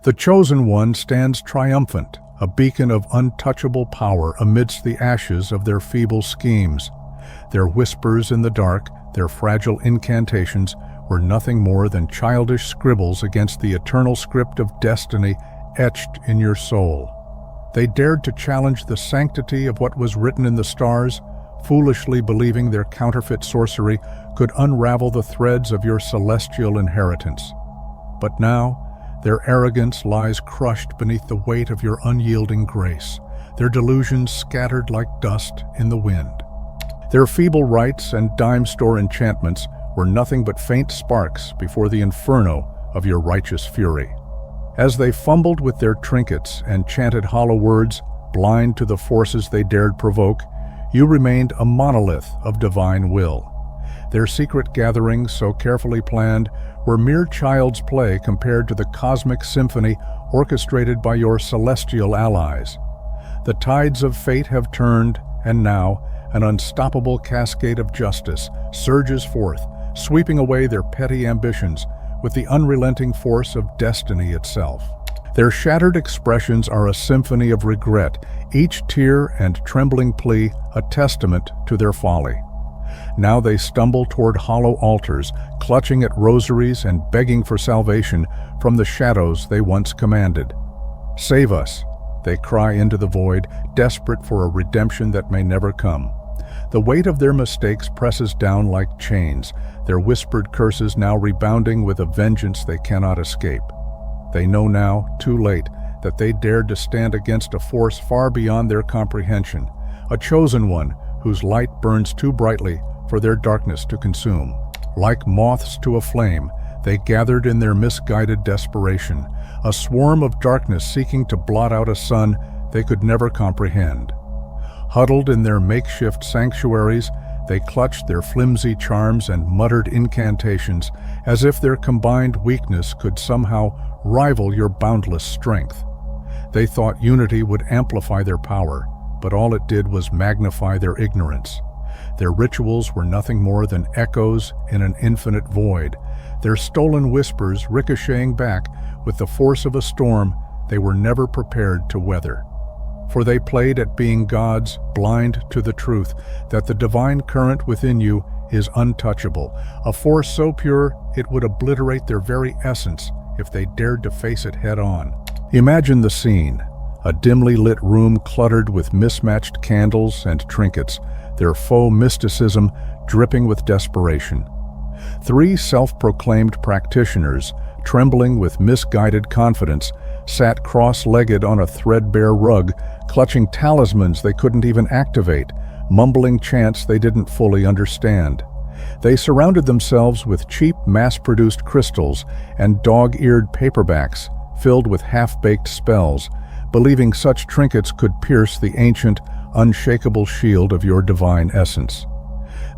The Chosen One stands triumphant, a beacon of untouchable power amidst the ashes of their feeble schemes. Their whispers in the dark, their fragile incantations, were nothing more than childish scribbles against the eternal script of destiny etched in your soul. They dared to challenge the sanctity of what was written in the stars, foolishly believing their counterfeit sorcery could unravel the threads of your celestial inheritance. But now, their arrogance lies crushed beneath the weight of your unyielding grace, their delusions scattered like dust in the wind. Their feeble rites and dime store enchantments were nothing but faint sparks before the inferno of your righteous fury. As they fumbled with their trinkets and chanted hollow words, blind to the forces they dared provoke, you remained a monolith of divine will. Their secret gatherings, so carefully planned, were mere child's play compared to the cosmic symphony orchestrated by your celestial allies. The tides of fate have turned, and now, an unstoppable cascade of justice surges forth, sweeping away their petty ambitions with the unrelenting force of destiny itself. Their shattered expressions are a symphony of regret, each tear and trembling plea a testament to their folly. Now they stumble toward hollow altars, clutching at rosaries and begging for salvation from the shadows they once commanded. "Save us," they cry into the void, desperate for a redemption that may never come. The weight of their mistakes presses down like chains, their whispered curses now rebounding with a vengeance they cannot escape. They know now, too late, that they dared to stand against a force far beyond their comprehension, a chosen one whose light burns too brightly for their darkness to consume. Like moths to a flame, they gathered in their misguided desperation, a swarm of darkness seeking to blot out a sun they could never comprehend. Huddled in their makeshift sanctuaries, they clutched their flimsy charms and muttered incantations as if their combined weakness could somehow rival your boundless strength. They thought unity would amplify their power, but all it did was magnify their ignorance. Their rituals were nothing more than echoes in an infinite void, their stolen whispers ricocheting back with the force of a storm they were never prepared to weather. For they played at being gods, blind to the truth that the divine current within you is untouchable, a force so pure it would obliterate their very essence if they dared to face it head-on. Imagine the scene, a dimly lit room cluttered with mismatched candles and trinkets, their faux mysticism dripping with desperation. 3 self-proclaimed practitioners, trembling with misguided confidence, sat cross-legged on a threadbare rug, clutching talismans they couldn't even activate, mumbling chants they didn't fully understand. They surrounded themselves with cheap, mass-produced crystals and dog-eared paperbacks filled with half-baked spells, believing such trinkets could pierce the ancient, unshakable shield of your divine essence.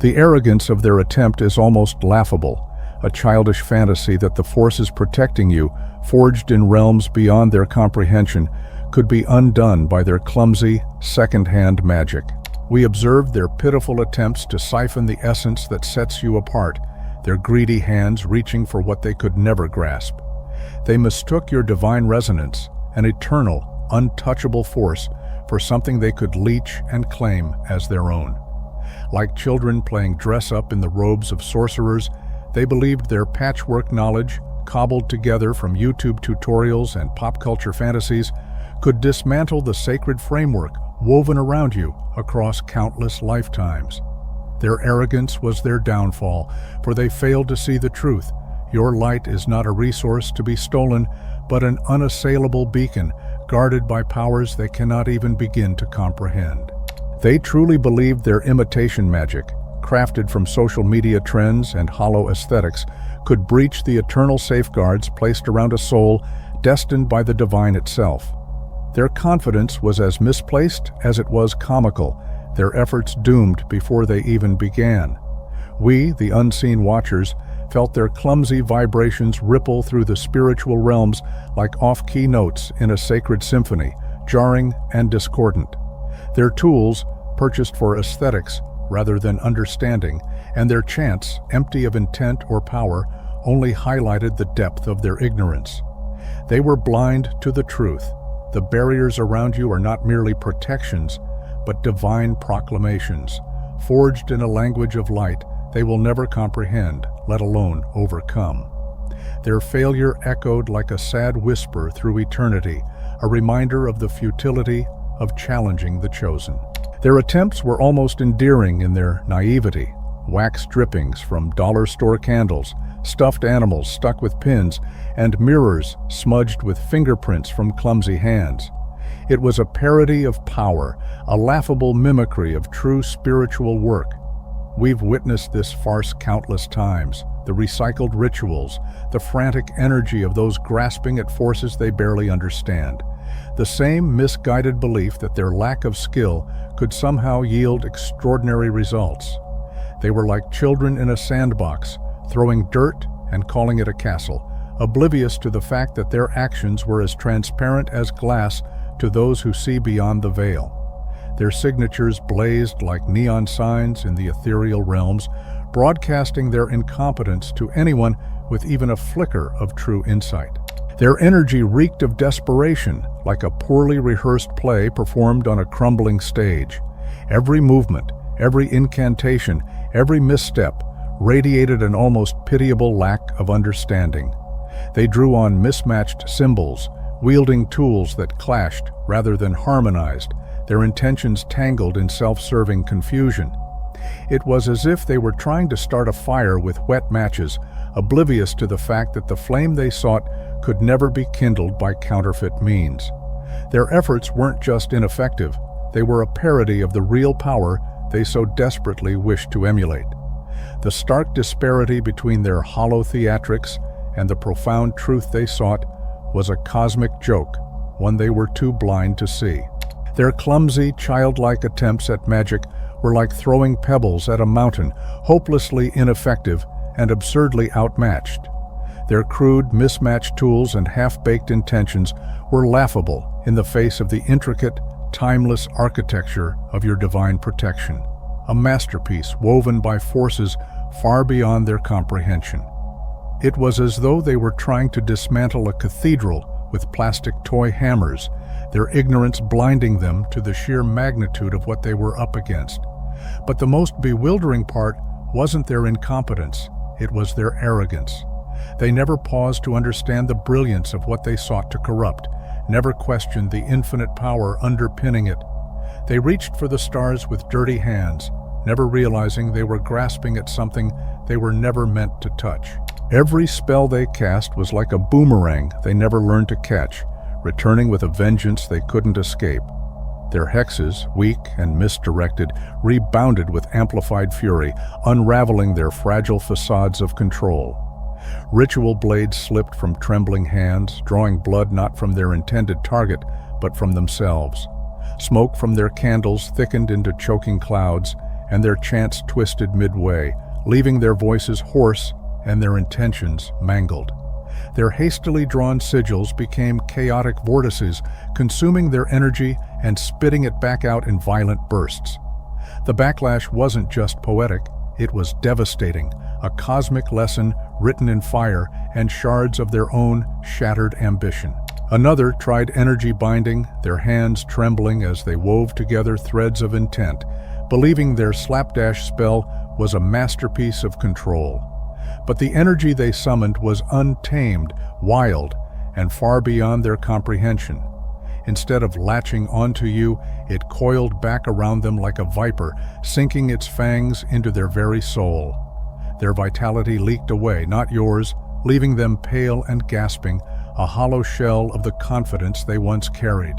The arrogance of their attempt is almost laughable, a childish fantasy that the forces protecting you, forged in realms beyond their comprehension, could be undone by their clumsy, second-hand magic. We observed their pitiful attempts to siphon the essence that sets you apart, their greedy hands reaching for what they could never grasp. They mistook your divine resonance, an eternal, untouchable force, for something they could leech and claim as their own. Like children playing dress-up in the robes of sorcerers, they believed their patchwork knowledge, cobbled together from YouTube tutorials and pop culture fantasies, could dismantle the sacred framework woven around you across countless lifetimes. Their arrogance was their downfall, for they failed to see the truth. Your light is not a resource to be stolen, but an unassailable beacon, guarded by powers they cannot even begin to comprehend. They truly believed their imitation magic, crafted from social media trends and hollow aesthetics, could breach the eternal safeguards placed around a soul destined by the divine itself. Their confidence was as misplaced as it was comical, their efforts doomed before they even began. We, the unseen watchers, felt their clumsy vibrations ripple through the spiritual realms like off-key notes in a sacred symphony, jarring and discordant. Their tools, purchased for aesthetics rather than understanding, and their chants, empty of intent or power, only highlighted the depth of their ignorance. They were blind to the truth. The barriers around you are not merely protections, but divine proclamations. Forged in a language of light they will never comprehend, let alone overcome. Their failure echoed like a sad whisper through eternity, a reminder of the futility of challenging the chosen. Their attempts were almost endearing in their naivety. Wax drippings from dollar store candles, stuffed animals stuck with pins, and mirrors smudged with fingerprints from clumsy hands. It was a parody of power, a laughable mimicry of true spiritual work. We've witnessed this farce countless times, the recycled rituals, the frantic energy of those grasping at forces they barely understand. The same misguided belief that their lack of skill could somehow yield extraordinary results. They were like children in a sandbox, throwing dirt and calling it a castle, oblivious to the fact that their actions were as transparent as glass to those who see beyond the veil. Their signatures blazed like neon signs in the ethereal realms, broadcasting their incompetence to anyone with even a flicker of true insight. Their energy reeked of desperation, like a poorly rehearsed play performed on a crumbling stage. Every movement, every incantation, every misstep radiated an almost pitiable lack of understanding. They drew on mismatched symbols, wielding tools that clashed rather than harmonized, their intentions tangled in self-serving confusion. It was as if they were trying to start a fire with wet matches, oblivious to the fact that the flame they sought could never be kindled by counterfeit means. Their efforts weren't just ineffective, they were a parody of the real power they so desperately wished to emulate. The stark disparity between their hollow theatrics and the profound truth they sought was a cosmic joke, one they were too blind to see. Their clumsy, childlike attempts at magic were like throwing pebbles at a mountain, hopelessly ineffective and absurdly outmatched. Their crude, mismatched tools and half-baked intentions were laughable in the face of the intricate, timeless architecture of your divine protection, a masterpiece woven by forces far beyond their comprehension. It was as though they were trying to dismantle a cathedral with plastic toy hammers, their ignorance blinding them to the sheer magnitude of what they were up against. But the most bewildering part wasn't their incompetence, it was their arrogance. They never paused to understand the brilliance of what they sought to corrupt, never questioned the infinite power underpinning it. They reached for the stars with dirty hands, never realizing they were grasping at something they were never meant to touch. Every spell they cast was like a boomerang they never learned to catch, returning with a vengeance they couldn't escape. Their hexes, weak and misdirected, rebounded with amplified fury, unraveling their fragile facades of control. Ritual blades slipped from trembling hands, drawing blood not from their intended target, but from themselves. Smoke from their candles thickened into choking clouds, and their chants twisted midway, leaving their voices hoarse and their intentions mangled. Their hastily drawn sigils became chaotic vortices, consuming their energy and spitting it back out in violent bursts. The backlash wasn't just poetic, it was devastating, a cosmic lesson written in fire and shards of their own shattered ambition. Another tried energy binding, their hands trembling as they wove together threads of intent, believing their slapdash spell was a masterpiece of control. But the energy they summoned was untamed, wild, and far beyond their comprehension. Instead of latching onto you, it coiled back around them like a viper, sinking its fangs into their very soul. Their vitality leaked away, not yours, leaving them pale and gasping, a hollow shell of the confidence they once carried.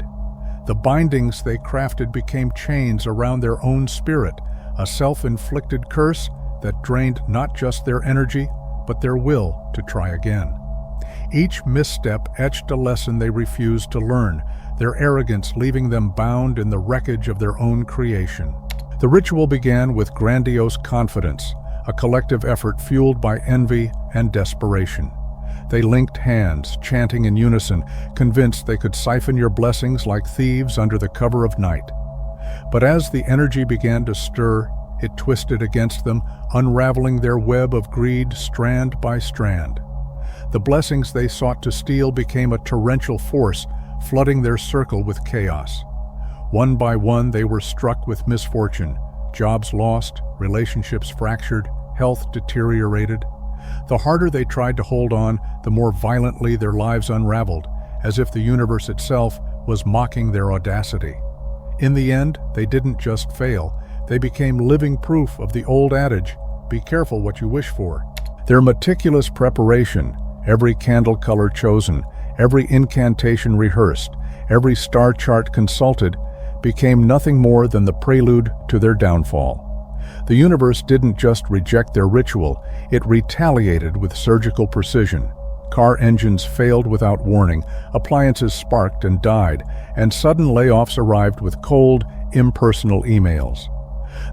The bindings they crafted became chains around their own spirit, a self-inflicted curse that drained not just their energy, but their will to try again. Each misstep etched a lesson they refused to learn, their arrogance leaving them bound in the wreckage of their own creation. The ritual began with grandiose confidence, a collective effort fueled by envy and desperation. They linked hands, chanting in unison, convinced they could siphon your blessings like thieves under the cover of night. But as the energy began to stir, it twisted against them, unraveling their web of greed strand by strand. The blessings they sought to steal became a torrential force, flooding their circle with chaos. One by one, they were struck with misfortune. Jobs lost, relationships fractured, health deteriorated. The harder they tried to hold on, the more violently their lives unraveled, as if the universe itself was mocking their audacity. In the end, they didn't just fail. They became living proof of the old adage, "Be careful what you wish for." Their meticulous preparation, every candle color chosen, every incantation rehearsed, every star chart consulted, became nothing more than the prelude to their downfall. The universe didn't just reject their ritual, it retaliated with surgical precision. Car engines failed without warning, appliances sparked and died, and sudden layoffs arrived with cold, impersonal emails.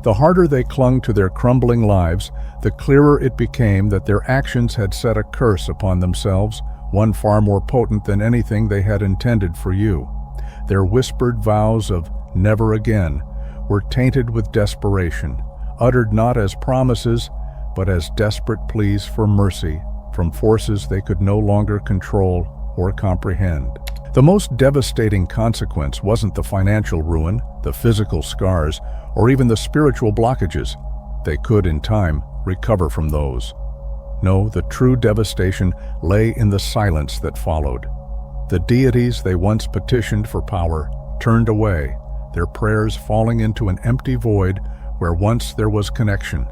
The harder they clung to their crumbling lives, the clearer it became that their actions had set a curse upon themselves, one far more potent than anything they had intended for you. Their whispered vows of "never again" were tainted with desperation, uttered not as promises, but as desperate pleas for mercy from forces they could no longer control or comprehend. The most devastating consequence wasn't the financial ruin, the physical scars, or even the spiritual blockages. They could, in time, recover from those. No, the true devastation lay in the silence that followed. The deities they once petitioned for power turned away, their prayers falling into an empty void where once there was connection.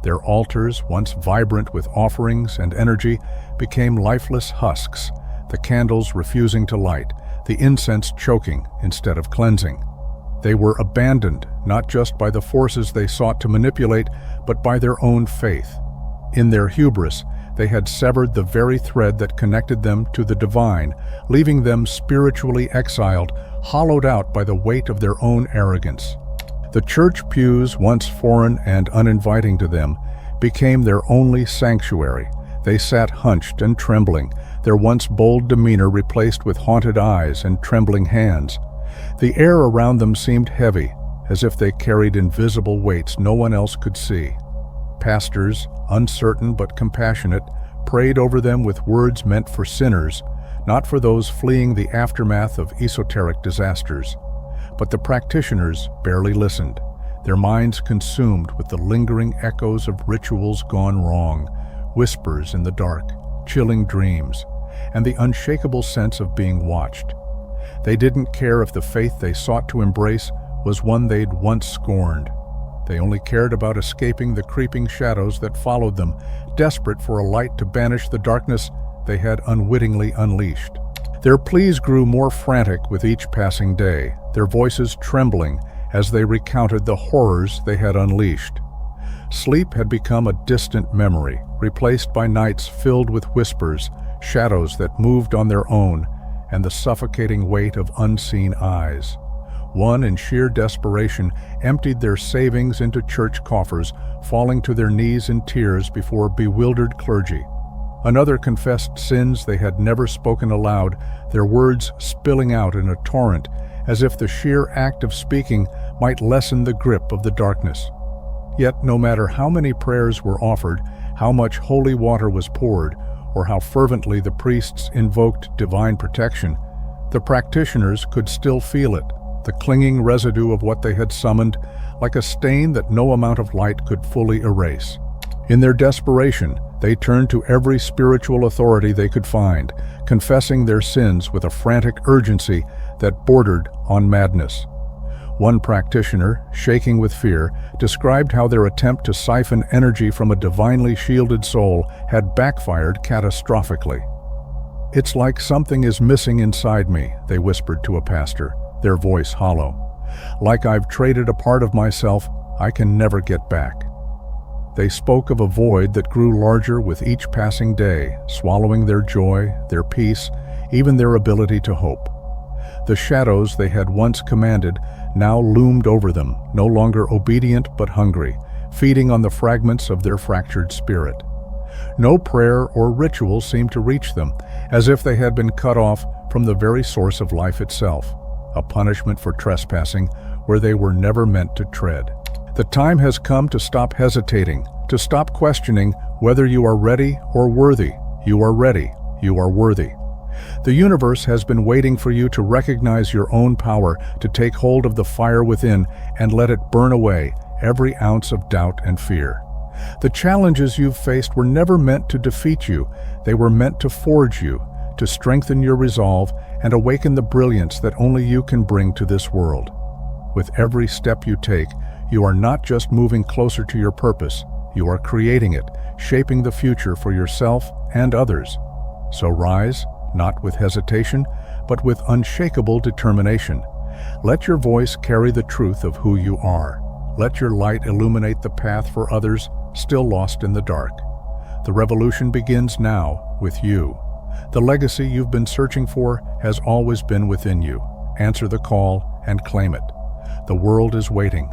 Their altars, once vibrant with offerings and energy, became lifeless husks, the candles refusing to light, the incense choking instead of cleansing. They were abandoned, not just by the forces they sought to manipulate, but by their own faith. In their hubris, they had severed the very thread that connected them to the divine, leaving them spiritually exiled, hollowed out by the weight of their own arrogance. The church pews, once foreign and uninviting to them, became their only sanctuary. They sat hunched and trembling, their once bold demeanor replaced with haunted eyes and trembling hands. The air around them seemed heavy, as if they carried invisible weights no one else could see. Pastors, uncertain but compassionate, prayed over them with words meant for sinners, not for those fleeing the aftermath of esoteric disasters. But the practitioners barely listened, their minds consumed with the lingering echoes of rituals gone wrong, whispers in the dark, chilling dreams, and the unshakable sense of being watched. They didn't care if the faith they sought to embrace was one they'd once scorned. They only cared about escaping the creeping shadows that followed them, desperate for a light to banish the darkness they had unwittingly unleashed. Their pleas grew more frantic with each passing day, their voices trembling as they recounted the horrors they had unleashed. Sleep had become a distant memory, replaced by nights filled with whispers, shadows that moved on their own, and the suffocating weight of unseen eyes. One, in sheer desperation, emptied their savings into church coffers, falling to their knees in tears before bewildered clergy. Another confessed sins they had never spoken aloud, their words spilling out in a torrent, as if the sheer act of speaking might lessen the grip of the darkness. Yet no matter how many prayers were offered, how much holy water was poured, or how fervently the priests invoked divine protection, the practitioners could still feel it, the clinging residue of what they had summoned, like a stain that no amount of light could fully erase. In their desperation, they turned to every spiritual authority they could find, confessing their sins with a frantic urgency that bordered on madness. One practitioner, shaking with fear, described how their attempt to siphon energy from a divinely shielded soul had backfired catastrophically. "It's like something is missing inside me," they whispered to a pastor, their voice hollow. "Like I've traded a part of myself I can never get back." They spoke of a void that grew larger with each passing day, swallowing their joy, their peace, even their ability to hope. The shadows they had once commanded now loomed over them, no longer obedient but hungry, feeding on the fragments of their fractured spirit. No prayer or ritual seemed to reach them, as if they had been cut off from the very source of life itself, a punishment for trespassing where they were never meant to tread. The time has come to stop hesitating, to stop questioning whether you are ready or worthy. You are ready. You are worthy. The universe has been waiting for you to recognize your own power, to take hold of the fire within and let it burn away every ounce of doubt and fear. The challenges you've faced were never meant to defeat you. They were meant to forge you, to strengthen your resolve and awaken the brilliance that only you can bring to this world. With every step you take, you are not just moving closer to your purpose, you are creating it, shaping the future for yourself and others. So rise, not with hesitation, but with unshakable determination. Let your voice carry the truth of who you are. Let your light illuminate the path for others still lost in the dark. The revolution begins now with you. The legacy you've been searching for has always been within you. Answer the call and claim it. The world is waiting.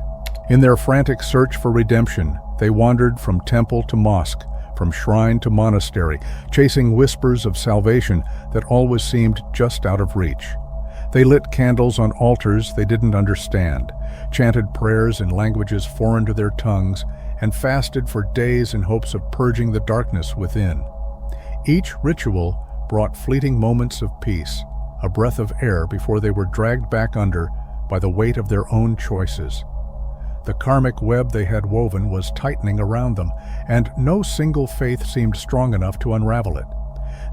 In their frantic search for redemption, they wandered from temple to mosque, from shrine to monastery, chasing whispers of salvation that always seemed just out of reach. They lit candles on altars they didn't understand, chanted prayers in languages foreign to their tongues, and fasted for days in hopes of purging the darkness within. Each ritual brought fleeting moments of peace, a breath of air before they were dragged back under by the weight of their own choices. The karmic web they had woven was tightening around them, and no single faith seemed strong enough to unravel it.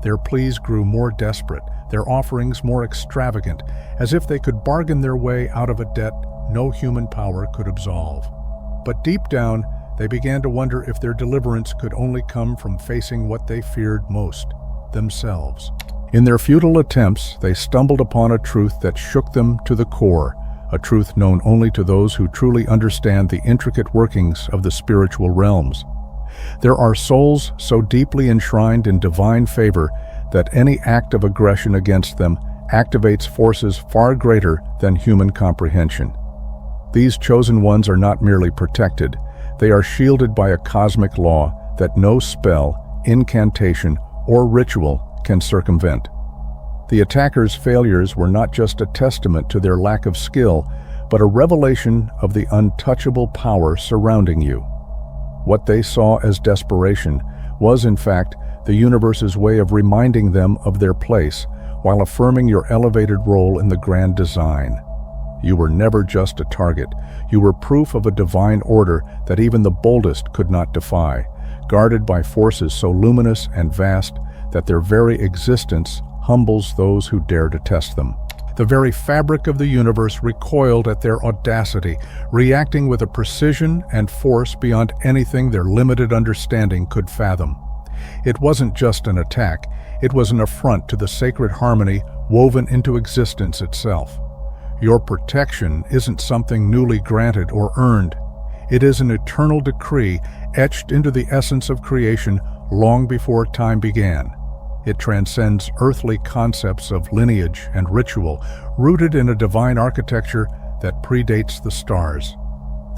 Their pleas grew more desperate, their offerings more extravagant, as if they could bargain their way out of a debt no human power could absolve. But deep down, they began to wonder if their deliverance could only come from facing what they feared most, themselves. In their futile attempts, they stumbled upon a truth that shook them to the core, a truth known only to those who truly understand the intricate workings of the spiritual realms. There are souls so deeply enshrined in divine favor that any act of aggression against them activates forces far greater than human comprehension. These chosen ones are not merely protected, they are shielded by a cosmic law that no spell, incantation, or ritual can circumvent. The attackers' failures were not just a testament to their lack of skill, but a revelation of the untouchable power surrounding you. What they saw as desperation was, in fact, the universe's way of reminding them of their place, while affirming your elevated role in the grand design. You were never just a target. You were proof of a divine order that even the boldest could not defy, guarded by forces so luminous and vast that their very existence humbles those who dare to test them. The very fabric of the universe recoiled at their audacity, reacting with a precision and force beyond anything their limited understanding could fathom. It wasn't just an attack, it was an affront to the sacred harmony woven into existence itself. Your protection isn't something newly granted or earned. It is an eternal decree etched into the essence of creation long before time began. It transcends earthly concepts of lineage and ritual, rooted in a divine architecture that predates the stars.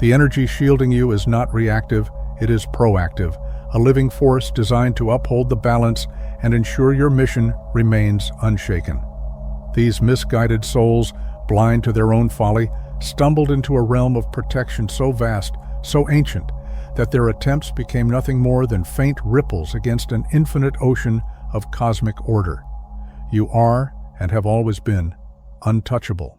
The energy shielding you is not reactive, it is proactive, a living force designed to uphold the balance and ensure your mission remains unshaken. These misguided souls, blind to their own folly, stumbled into a realm of protection so vast, so ancient, that their attempts became nothing more than faint ripples against an infinite ocean of cosmic order. You are, and have always been, untouchable.